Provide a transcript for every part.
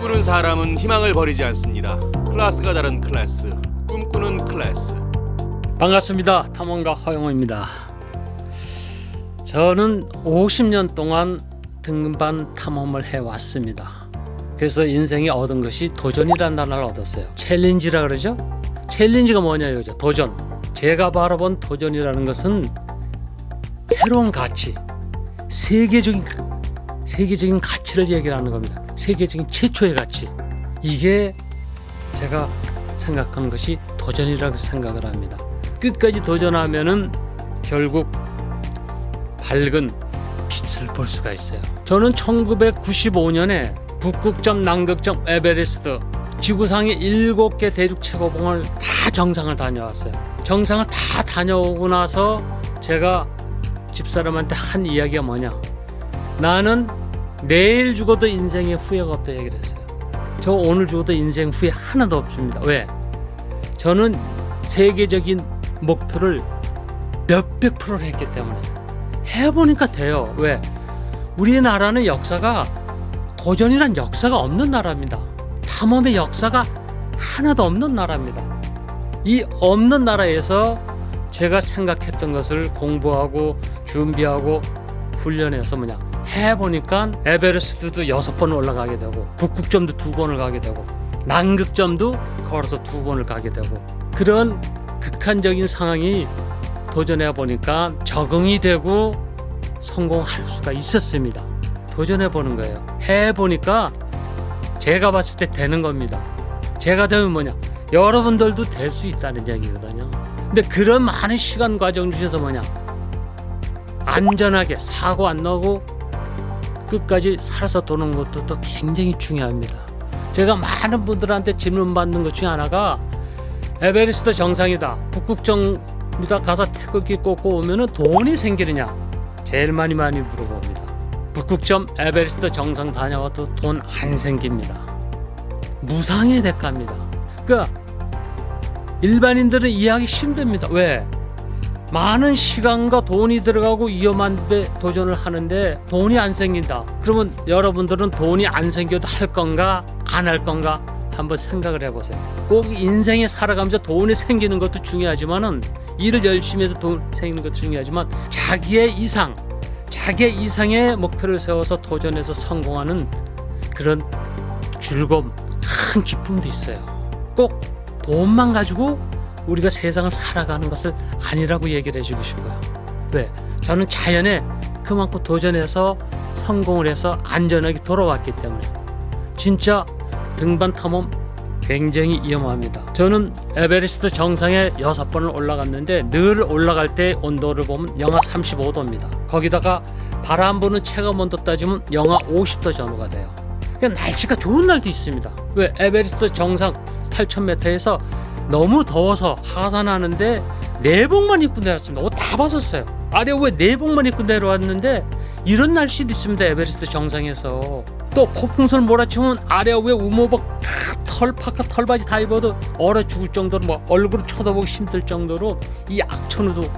꿈꾸는 사람은 희망을 버리지 않습니다. 클래스가 다른 클래스, 꿈꾸는 클래스. 반갑습니다. 탐험가 허영호입니다. 저는 50년 동안 등반 탐험을 해왔습니다. 그래서 인생에 얻은 것이 도전이라는 단어를 얻었어요. 챌린지라 그러죠? 챌린지가 뭐냐 이거죠. 도전. 제가 바라본 도전이라는 것은 새로운 가치, 세계적인 가치를 얘기하는 겁니다. 세계적인 최초의 가치. 이게 제가 생각하는 것이 도전이라고 생각을 합니다. 끝까지 도전하면은 결국 밝은 빛을 볼 수가 있어요. 저는 1995년에 북극점, 남극점, 에베레스트 지구상의 7개 대륙 최고봉을 다 정상을 다녀왔어요. 정상을 다 다녀오고 나서 제가 집사람한테 한 이야기가 뭐냐, 나는 내일 죽어도 인생에 후회가 없다 얘기를 했어요. 저 오늘 죽어도 인생 후회 하나도 없습니다. 왜? 저는 세계적인 목표를 몇백 프로를 했기 때문에. 해보니까 돼요. 왜? 우리나라는 역사가 도전이란 역사가 없는 나라입니다. 탐험의 역사가 하나도 없는 나라입니다. 이 없는 나라에서 제가 생각했던 것을 공부하고 준비하고 훈련해서 뭐냐, 해보니까 에베레스트도 6번 올라가게 되고, 북극점도 2번을 가게 되고, 남극점도 걸어서 2번을 가게 되고, 그런 극한적인 상황이 도전해 보니까 적응이 되고 성공할 수가 있었습니다. 도전해 보는 거예요. 해 보니까 제가 봤을 때 되는 겁니다. 제가 되면 뭐냐, 여러분들도 될 수 있다는 얘기거든요. 근데 그런 많은 시간 과정 중에서 뭐냐, 안전하게 사고 안 나고 끝까지 살아서 도는 것도 또 굉장히 중요합니다. 제가 많은 분들한테 질문 받는 것 중에 하나가, 에베레스트 정상이다, 북극점이다 가서 태극기 꽂고 오면은 돈이 생기느냐, 제일 많이 물어봅니다. 북극점, 에베레스트 정상 다녀와도 돈 안 생깁니다. 무상의 대가입니다. 그러니까 일반인들은 이해하기 힘듭니다. 왜? 많은 시간과 돈이 들어가고 위험한 데 도전을 하는데 돈이 안 생긴다. 그러면 여러분들은 돈이 안 생겨도 할 건가 안 할 건가 한번 생각을 해보세요. 꼭 인생에 살아가면서 돈이 생기는 것도 중요하지만은, 일을 열심히 해서 돈 생기는 것도 중요하지만, 자기의 이상의 목표를 세워서 도전해서 성공하는 그런 즐거움, 큰 기쁨도 있어요. 꼭 돈만 가지고 우리가 세상을 살아가는 것을 아니라고 얘기를 해주고 싶어요. 왜? 저는 자연에 그만큼 도전해서 성공을 해서 안전하게 돌아왔기 때문에. 진짜 등반 탐험 굉장히 위험합니다. 저는 에베레스트 정상에 6번을 올라갔는데, 늘 올라갈 때 온도를 보면 영하 35도입니다. 거기다가 바람 부는 체감 온도 따지면 영하 50도 전후가 돼요. 그러니까 날씨가 좋은 날도 있습니다. 왜? 에베레스트 정상 8,000m에서 너무 더워서 하산하는데 내복만 입고 내려왔습니다. 옷 다 벗었어요. 아래 왜 내복만 입고 내려왔는데, 이런 날씨도 있습니다. 에베레스트 정상에서. 또 폭풍선 몰아치면 아래 왜 우모복 파카 털바지 다 입어도 얼어 죽을 정도로, 뭐 얼굴을 쳐다보기 힘들 정도로 이 악천후도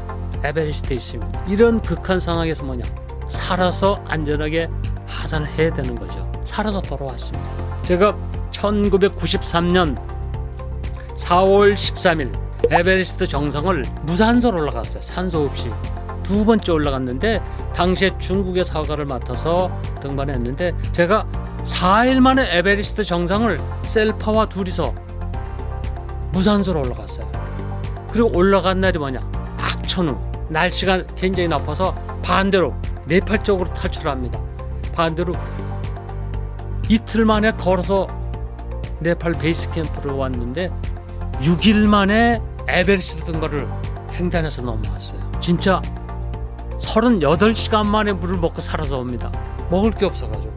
에베레스트에 있습니다. 이런 극한 상황에서 뭐냐, 살아서 안전하게 하산을 해야 되는 거죠. 살아서 돌아왔습니다. 제가 1993년 4월 13일 에베레스트 정상을 무산소로 올라갔어요. 산소 없이 2번째 올라갔는데, 당시에 중국의 사과를 맡아서 등반했는데, 제가 4일 만에 에베레스트 정상을 셀파와 둘이서 무산소로 올라갔어요. 그리고 올라간 날이 뭐냐, 악천후, 날씨가 굉장히 나빠서 반대로 네팔 쪽으로 탈출합니다. 반대로 이틀 만에 걸어서 네팔 베이스 캠프로 왔는데, 6일 만에 에베레스트 등반을 횡단해서 넘어왔어요. 진짜 38시간 만에 물을 먹고 살아서 옵니다. 먹을 게 없어가지고.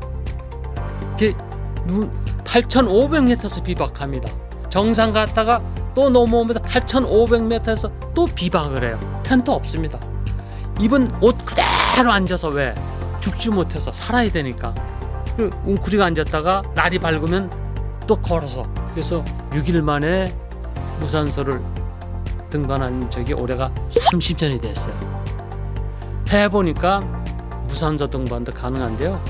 8,500m에서 비박합니다. 정상 갔다가 또 넘어오면서 8,500m에서 또 비박을 해요. 텐트 없습니다. 입은 옷 그대로 앉아서, 왜? 죽지 못해서 살아야 되니까. 그리고 웅크리고 앉았다가 날이 밝으면 또 걸어서. 그래서 6일 만에 무산소를 등반한 적이 올해가 30년이 됐어요. 해보니까 무산소 등반도 가능한데요.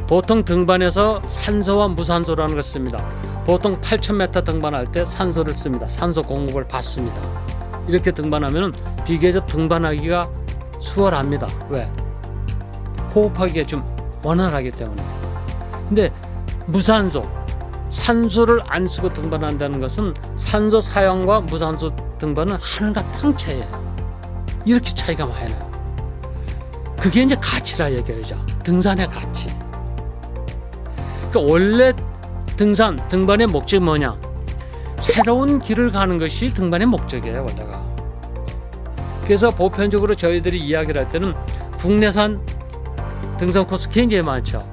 보통 등반에서 산소와 무산소라는 걸 씁니다. 보통 8,000m 등반할 때 산소를 씁니다. 산소 공급을 받습니다. 이렇게 등반하면 비교적 등반하기가 수월합니다. 왜? 호흡하기가 좀 원활하기 때문에. 근데 무산소, 산소를 안 쓰고 등반한다는 것은 산소 사용과 무산소 등반은 하늘과 땅 차이예요. 이렇게 차이가 많이 나요. 그게 이제 가치라 얘기하죠. 등산의 가치. 그러니까 원래 등반의 목적이 뭐냐? 새로운 길을 가는 것이 등반의 목적이에요, 원래가. 그래서 보편적으로 저희들이 이야기를 할 때는 국내산 등산 코스 굉장히 많죠.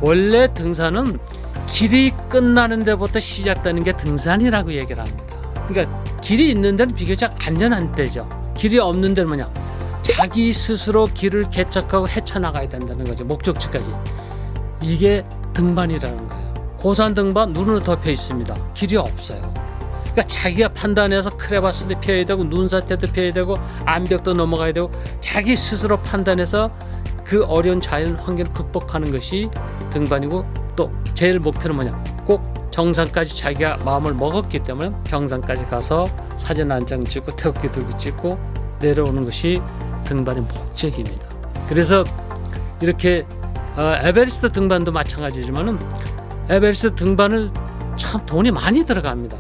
원래 등산은 길이 끝나는 데부터 시작되는 게 등산이라고 얘기를 합니다. 그러니까 길이 있는 데는 비교적 안전한 데죠. 길이 없는 데는 뭐냐? 자기 스스로 길을 개척하고 헤쳐나가야 된다는 거죠. 목적지까지. 이게 등반이라는 거예요. 고산 등반 눈으로 덮여 있습니다. 길이 없어요. 그러니까 자기가 판단해서 크레바스도 피해야 되고 눈사태도 피해야 되고 암벽도 넘어가야 되고 자기 스스로 판단해서 그 어려운 자연 환경을 극복하는 것이 등반이고, 또 제일 목표는 뭐냐? 꼭 정상까지 자기가 마음을 먹었기 때문에 정상까지 가서 사진 한 장 찍고 태극기 들고 찍고 내려오는 것이 등반의 목적입니다. 그래서 이렇게 에베레스트 등반도 마찬가지지만은 에베레스트 등반을 참 돈이 많이 들어갑니다.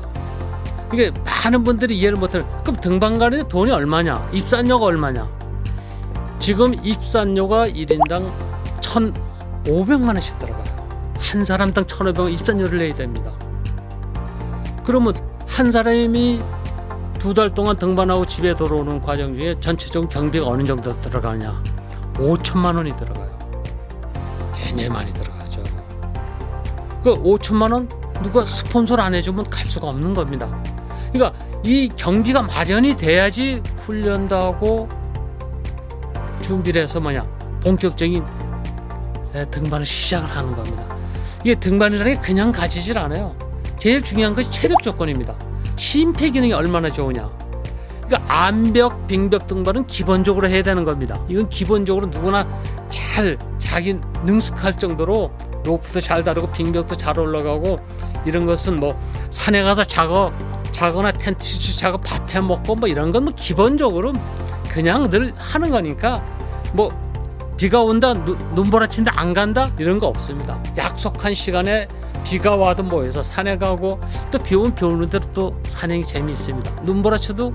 이게 많은 분들이 이해를 못하는, 그럼 등반 가는데 돈이 얼마냐? 입산료가 얼마냐? 지금 입산료가 1인당 1,500만 원씩 들어가요. 한 사람당 1,500원 입산료를 내야 됩니다. 그러면 한 사람이 2달 동안 등반하고 집에 돌아오는 과정 중에 전체적인 경비가 어느 정도 들어가냐? 5천만 원이 들어가요. 굉장히 많이 들어가죠. 그 5천만 원 누가 스폰서를 안 해주면 갈 수가 없는 겁니다. 그러니까 이 경비가 마련이 돼야지 훈련도 하고 준비를 해서 본격적인 등반을 시작을 하는 겁니다. 이게 등반이라는 게 그냥 가지질 않아요. 제일 중요한 것이 체력 조건입니다. 심폐 기능이 얼마나 좋으냐. 그러니까 암벽, 빙벽 등반은 기본적으로 해야 되는 겁니다. 이건 기본적으로 누구나 잘 자기 능숙할 정도로 로프도 잘 다루고 빙벽도 잘 올라가고, 이런 것은 산에 가서 자거나 텐트 자고 밥 해 먹고 이런 건 기본적으로 그냥 늘 하는 거니까 비가 온다, 눈보라친다 안 간다 이런 거 없습니다. 약속한 시간에 비가 와도 모여서 산에 가고, 또 비 오면 비 오는 대로 또 산행이 재미있습니다. 눈보라쳐도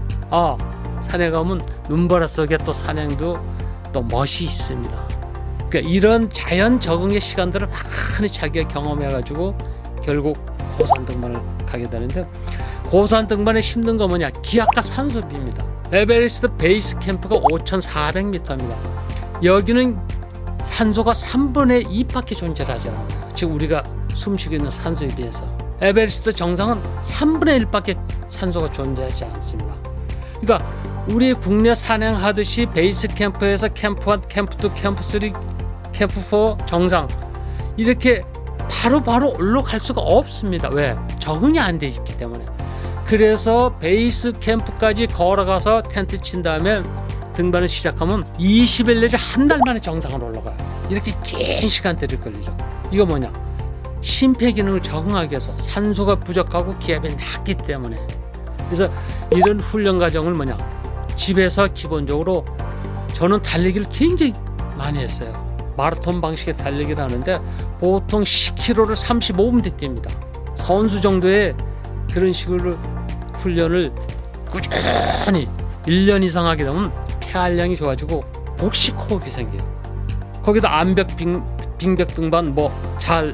산에 가면 눈보라 속에 또 산행도 또 멋이 있습니다. 그러니까 이런 자연 적응의 시간들을 많이 자기가 경험해가지고 결국 고산 등반을 가게 되는데, 고산 등반에 힘든 거 뭐냐? 기압과 산소비입니다. 에베레스트 베이스 캠프가 5,400m입니다. 여기는 산소가 3분의 2밖에 존재하지 않아요. 지금 우리가 숨쉬고 있는 산소에 비해서 에베레스트 정상은 3분의 1밖에 산소가 존재하지 않습니다. 그러니까 우리 국내 산행하듯이 베이스 캠프에서 캠프 1, 캠프 2, 캠프 3, 캠프 4 정상 이렇게 바로 올라갈 수가 없습니다. 왜? 적응이 안 돼 있기 때문에. 그래서 베이스 캠프까지 걸어가서 텐트 친 다음에 등반을 시작하면 20일 내지 한 달 만에 정상으로 올라가요. 이렇게 긴 시간대를 걸리죠. 이거 뭐냐? 심폐 기능을 적응하기 위해서 산소가 부족하고 기압이 낮기 때문에. 그래서 이런 훈련 과정을 집에서 기본적으로 저는 달리기를 굉장히 많이 했어요. 마라톤 방식의 달리기를 하는데 보통 10km를 35분 뒤 뜁니다. 선수 정도의 그런 식으로 훈련을 꾸준히 1년 이상 하게 되면 폐활량이 좋아지고 복식 호흡이 생겨요. 거기다 암벽, 빙벽 등반 잘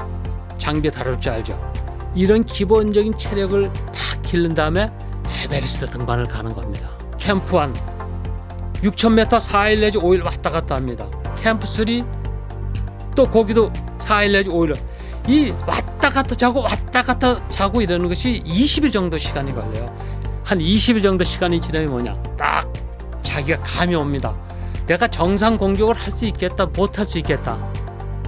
장비 다룰 줄 알죠. 이런 기본적인 체력을 다 기른 다음에 에베레스트 등반을 가는 겁니다. 캠프 1 6,000m 4일 내지 5일 왔다 갔다 합니다. 캠프 3 또 거기도 4일 내지 5일. 이 왔다 갔다 자고 이러는 것이 20일 정도 시간이 걸려요. 한 20일 정도 시간이 지나면 딱 자기가 감이 옵니다. 내가 정상 공격을 할 수 있겠다, 못 할 수 있겠다.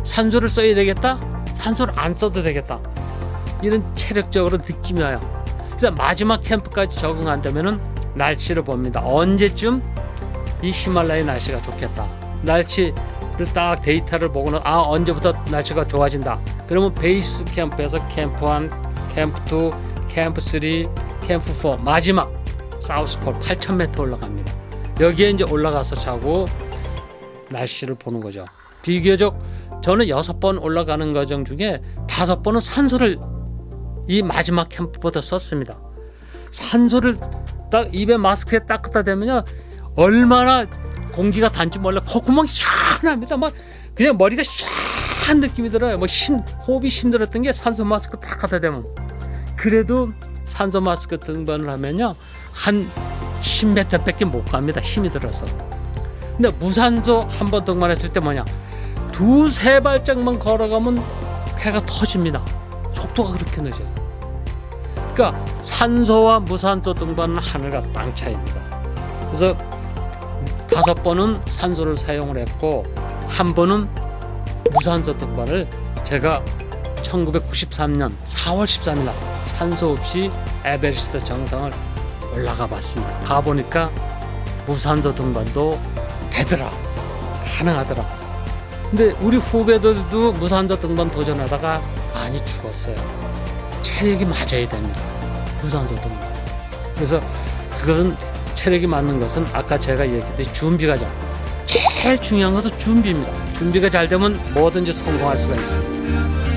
산소를 써야 되겠다, 산소를 안 써도 되겠다. 이런 체력적으로 느낌이 와요. 그래서 마지막 캠프까지 적응한다면은 날씨를 봅니다. 언제쯤 이 히말라야 날씨가 좋겠다. 날씨 딱 데이터를 보고는 언제부터 날씨가 좋아진다. 그러면 베이스 캠프에서 캠프 1, 캠프 2, 캠프 3, 캠프 4 마지막 사우스콜 8,000m 올라갑니다. 여기에 이제 올라가서 자고 날씨를 보는 거죠. 비교적 저는 6번 올라가는 과정 중에 5번은 산소를 이 마지막 캠프보다 썼습니다. 산소를 딱 입에 마스크에 딱 갖다 대면요 얼마나 공기가 단지 몰라 콧구멍이 시원합니다. 막 그냥 머리가 시원한 느낌이 들어요. 호흡이 힘들었던 게 산소 마스크 딱 갖다 대면. 그래도 산소 마스크 등반을 하면요 한 10m밖에 못 갑니다. 힘이 들어서. 근데 무산소 한 번 등반했을 때 뭐냐 2-3발짝만 걸어가면 폐가 터집니다. 속도가 그렇게 늦어요. 그러니까 산소와 무산소 등반은 하늘과 땅 차이입니다. 그래서 5번은 산소를 사용을 했고 한 번은 무산소 등반을 제가 1993년 4월 13일 날 산소 없이 에베레스트 정상을 올라가 봤습니다. 가보니까 무산소 등반도 되더라. 가능하더라. 근데 우리 후배들도 무산소 등반 도전하다가 많이 죽었어요. 체력이 맞아야 됩니다. 무산소 등반. 그래서 그것은 체력이 맞는 것은 아까 제가 얘기했듯이 준비가 제일 중요한 것은 준비입니다. 준비가 잘 되면 뭐든지 성공할 수가 있습니다.